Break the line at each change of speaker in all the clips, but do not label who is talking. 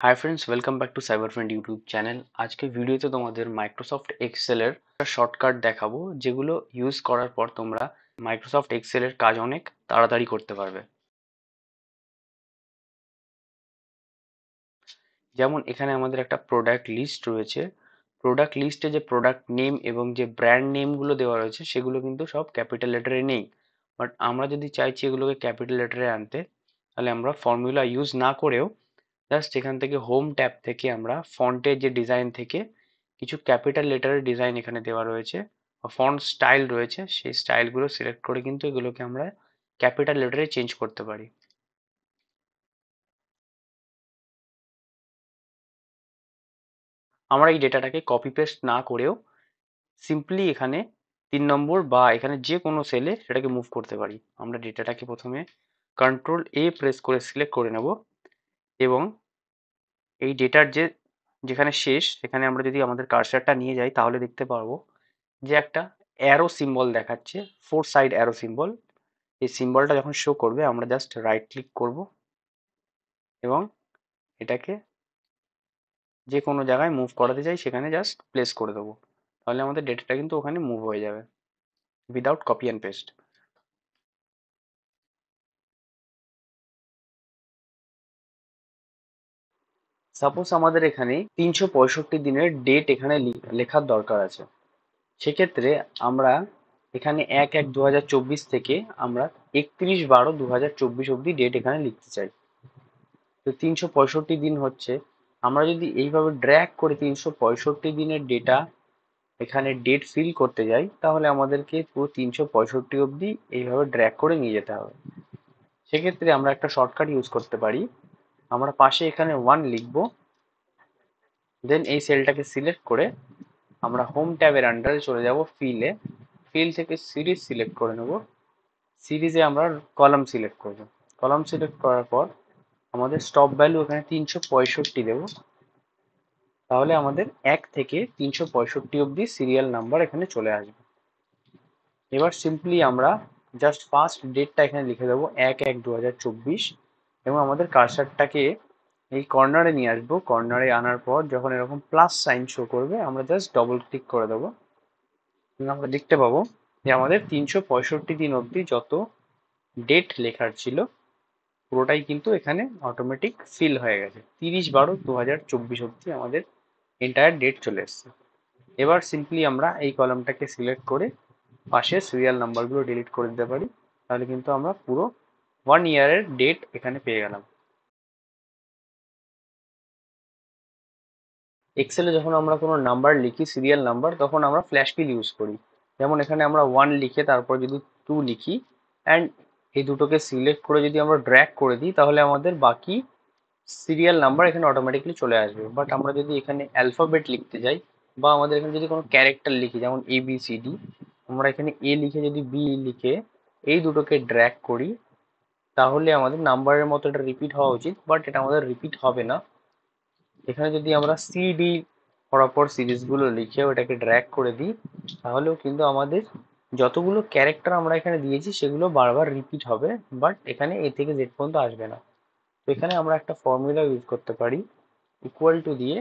Hi friends, welcome back to cyber friend YouTube channel. আজকের ভিডিওতে তোমাদের মাইক্রোসফট এক্সেলের শর্টকাট দেখাবো, যেগুলো ইউজ করার পর তোমরা মাইক্রোসফট এক্সেলের কাজ অনেক তাড়াতাড়ি করতে পারবে। যেমন এখানে আমাদের একটা প্রোডাক্ট লিস্ট রয়েছে। প্রোডাক্ট লিস্টে যে প্রোডাক্ট নেম এবং যে ব্র্যান্ড নেমগুলো দেওয়া রয়েছে সেগুলো কিন্তু সব ক্যাপিটাল লেটারে নেই। বাট আমরা যদি চাইছি এগুলোকে ক্যাপিটাল লেটারে আনতে, তাহলে আমরা ফর্মুলা ইউজ না করেও জাস্ট এখান থেকে হোম ট্যাব থেকে আমরা ফন্টের যে ডিজাইন থেকে কিছু ক্যাপিটাল লেটারের ডিজাইন এখানে দেওয়া রয়েছে বা ফন্ট স্টাইল রয়েছে, সেই স্টাইলগুলো সিলেক্ট করে কিন্তু এগুলোকে আমরা ক্যাপিটাল লেটারে চেঞ্জ করতে পারি। আমরা এই ডেটাটাকে কপি পেস্ট না করেও সিম্পলি এখানে 3 নম্বর বা এখানে যে কোনো সেলে সেটাকে মুভ করতে পারি। আমরা ডেটাটাকে প্রথমে কন্ট্রোল A প্রেস করে সিলেক্ট করে নেব এবং এই ডেটার যেখানে শেষ সেখানে আমরা যদি আমাদের কার্সারটা নিয়ে যাই তাহলে দেখতে পারবো যে একটা অ্যারো সিম্বল দেখাচ্ছে, 4 সাইড অ্যারো সিম্বল। এই সিম্বলটা যখন শো করবে আমরা জাস্ট রাইট ক্লিক করব এবং এটাকে যে কোনো জায়গায় মুভ করাতে চাই সেখানে জাস্ট প্লেস করে দেবো। তাহলে আমাদের ডেটাটা কিন্তু ওখানে মুভ হয়ে যাবে without copy and paste. Suppose আমাদের এখানে 365 দিনের ডেট এখানে লেখার দরকার আছে। সেক্ষেত্রে আমরা এখানে 1/1/2024 থেকে আমরা 31/12/2024 অব্দি ডেট এখানে লিখতে চাই। তো 365 দিন হচ্ছে, আমরা যদি এইভাবে ড্র্যাগ করে 365 দিনের ডেটা এখানে ডেট ফিল করতে যাই তাহলে আমাদেরকে পুরো 365 অবধি এইভাবে ড্র্যাগ করে নিয়ে যেতে হবে। সেক্ষেত্রে আমরা একটা শর্টকাট ইউজ করতে পারি। আমরা পাশে এখানে 1 লিখবো, দেন এই সেলটাকে সিলেক্ট করে আমরা হোম ট্যাবের আন্ডারে চলে যাব ফিলে। ফিল থেকে সিরিজ সিলেক্ট করে নেব। সিরিজে আমরা কলাম সিলেক্ট করব। কলাম সিলেক্ট করার পর আমাদের স্টপ ভ্যালু এখানে 365 দেবো। তাহলে আমাদের 1 থেকে 365 অব্দি সিরিয়াল নাম্বার এখানে চলে আসবে। এবার সিম্পলি আমরা জাস্ট ফার্স্ট ডেটটা এখানে লিখে দেবো 1/1/2024 এবং আমাদের কার্সারটাকে এই কর্নারে নিয়ে আসবো। কর্নারে আনার পর যখন এরকম প্লাস সাইন শো করবে আমরা জাস্ট ডবল ক্লিক করে দেবো এবং আমরা দেখতে পাবো যে আমাদের 365 দিন অবধি যত ডেট লেখার ছিল পুরোটাই কিন্তু এখানে অটোমেটিক ফিল হয়ে গেছে। 30/12/2024 অবধি আমাদের এন্টায়ার ডেট চলে এসছে। এবার সিম্পলি আমরা এই কলামটাকে সিলেক্ট করে পাশে সিরিয়াল নাম্বারগুলো ডিলিট করে দিতে পারি। তাহলে কিন্তু আমরা পুরো 1 ইয়ারের ডেট এখানে পেয়ে গেলাম। এক্সেলে যখন আমরা কোনো নাম্বার লিখি, সিরিয়াল নাম্বার, তখন আমরা ফ্ল্যাশ কিল ইউজ করি। যেমন এখানে আমরা 1 লিখে তারপর যদি 2 লিখি অ্যান্ড এই দুটোকে সিলেক্ট করে যদি আমরা ড্র্যাগ করে দিই তাহলে আমাদের বাকি সিরিয়াল নাম্বার এখানে অটোমেটিকলি চলে আসবে। বাট আমরা যদি এখানে অ্যালফাবেট লিখতে যাই বা আমাদের এখানে যদি কোনো ক্যারেক্টার লিখি যেমন ABCD, আমরা এখানে A লিখে যদি B লিখে এই দুটোকে ড্র্যাগ করি তাহলে আমাদের নাম্বারের মতো এটা রিপিট হওয়া উচিত, বাট এটা আমাদের রিপিট হবে না। এখানে যদি আমরা CD পরপর সিরিজগুলো লিখে ওটাকে ড্র্যাগ করে দিই তাহলেও কিন্তু আমাদের যতগুলো ক্যারেক্টার আমরা এখানে দিয়েছি সেগুলো বারবার রিপিট হবে, বাট এখানে A থেকে Z পর্যন্ত আসবে না। তো এখানে আমরা একটা ফর্মুলা ইউজ করতে পারি, ইকুয়াল টু দিয়ে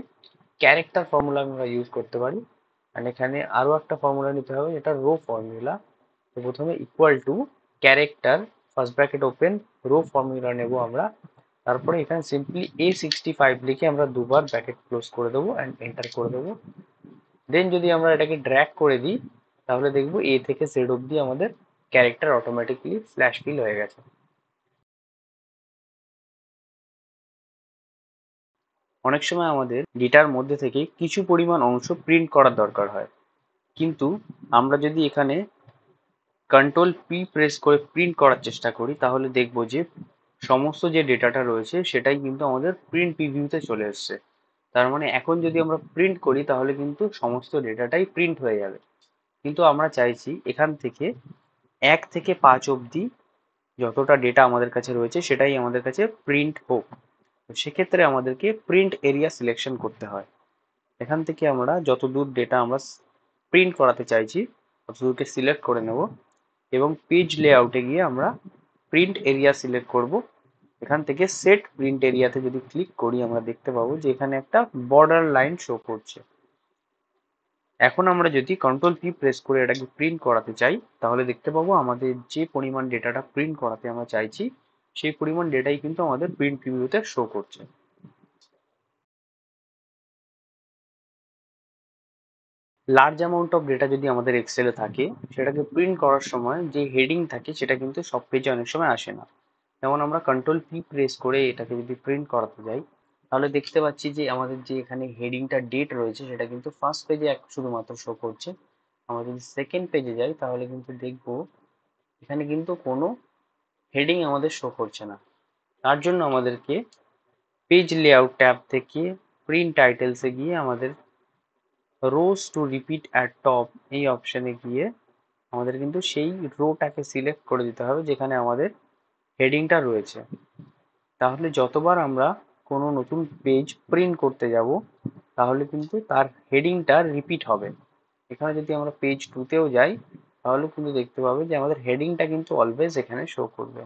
ক্যারেক্টার ফর্মুলা আমরা ইউজ করতে পারি। আর এখানে আরও একটা ফর্মুলা নিতে হবে, এটা রো ফর্মুলা। তো প্রথমে equal to character first bracket open row formula নেব আমরা। তারপরে এখানে সিম্পলি A65 লিখে আমরা দুবার ব্র্যাকেট ক্লোজ করে দেবো অ্যান্ড এন্টার করে দেবো। দেন যদি আমরা এটাকে ড্র্যাগ করে দিই তাহলে দেখবো A থেকে Z অব্দি আমাদের ক্যারেক্টার অটোমেটিকলি ফ্ল্যাশ ফিল হয়ে গেছে। অনেক সময় আমাদের ডেটার মধ্যে থেকে কিছু পরিমাণ অংশ প্রিন্ট করার দরকার হয়, কিন্তু আমরা যদি এখানে কন্ট্রোল P প্রেস করে প্রিন্ট করার চেষ্টা করি তাহলে দেখবো যে সমস্ত যে ডেটাটা রয়েছে সেটাই কিন্তু আমাদের প্রিন্ট প্রিভিউতে চলে এসছে। তার মানে এখন যদি আমরা প্রিন্ট করি তাহলে কিন্তু সমস্ত ডেটাটাই প্রিন্ট হয়ে যাবে। কিন্তু আমরা চাইছি এখান থেকে 1 থেকে 5 অবধি যতটা ডেটা আমাদের কাছে রয়েছে সেটাই আমাদের কাছে প্রিন্ট হোক। তো সেক্ষেত্রে আমাদেরকে প্রিন্ট এরিয়া সিলেকশন করতে হয়। এখান থেকে আমরা যত দূর ডেটা আমরা প্রিন্ট করাতে চাইছি তত দূরকে সিলেক্ট করে নেব এবং পেজ লেআউটে গিয়ে আমরা প্রিন্ট এরিয়া সিলেক্ট করব এখান থেকে সেট প্রিন্ট এরিয়াতে যদি ক্লিক করি আমরা দেখতে পাবো যে এখানে একটা বর্ডার লাইন শো করছে। এখন আমরা যদি কন্ট্রোল পি প্রেস করে এটাকে প্রিন্ট করাতে চাই তাহলে দেখতে পাবো আমাদের যে পরিমাণ ডেটাটা প্রিন্ট করাতে আমরা চাইছি সেই পরিমাণ ডেটাই কিন্তু আমাদের প্রিন্ট প্রিভিউতে শো করছে। লার্জ অ্যামাউন্ট অফ ডেটা যদি আমাদের এক্সেলে থাকে সেটাকে প্রিন্ট করার সময় যে হেডিং থাকে সেটা কিন্তু সব পেজে অনেক সময় আসে না। যেমন আমরা কন্ট্রোল পি প্রেস করে এটাকে যদি প্রিন্ট করাতে যাই তাহলে দেখতে পাচ্ছি যে আমাদের যে এখানে হেডিংটা ডেট রয়েছে সেটা কিন্তু ফার্স্ট পেজে শুধুমাত্র শো করছে। আমরা যদি সেকেন্ড পেজে যাই তাহলে কিন্তু দেখবো এখানে কিন্তু কোনো হেডিং আমাদের শো করছে না। তার জন্য আমাদেরকে পেজ লেআউট ট্যাব থেকে প্রিন্ট টাইটেলসে গিয়ে আমাদের রোজ টু রিপিট অ্যাট টপ এই অপশনে গিয়ে আমাদের কিন্তু সেই রোটাকে সিলেক্ট করে দিতে হবে যেখানে আমাদের হেডিংটা রয়েছে। তাহলে যতবার আমরা কোনো নতুন পেজ প্রিন্ট করতে যাব তাহলে কিন্তু তার হেডিংটা রিপিট হবে। এখানে যদি আমরা পেজ 2 তেও যাই তাহলে কিন্তু দেখতে পাবে যে আমাদের হেডিংটা কিন্তু অলওয়েজ এখানে শো করবে।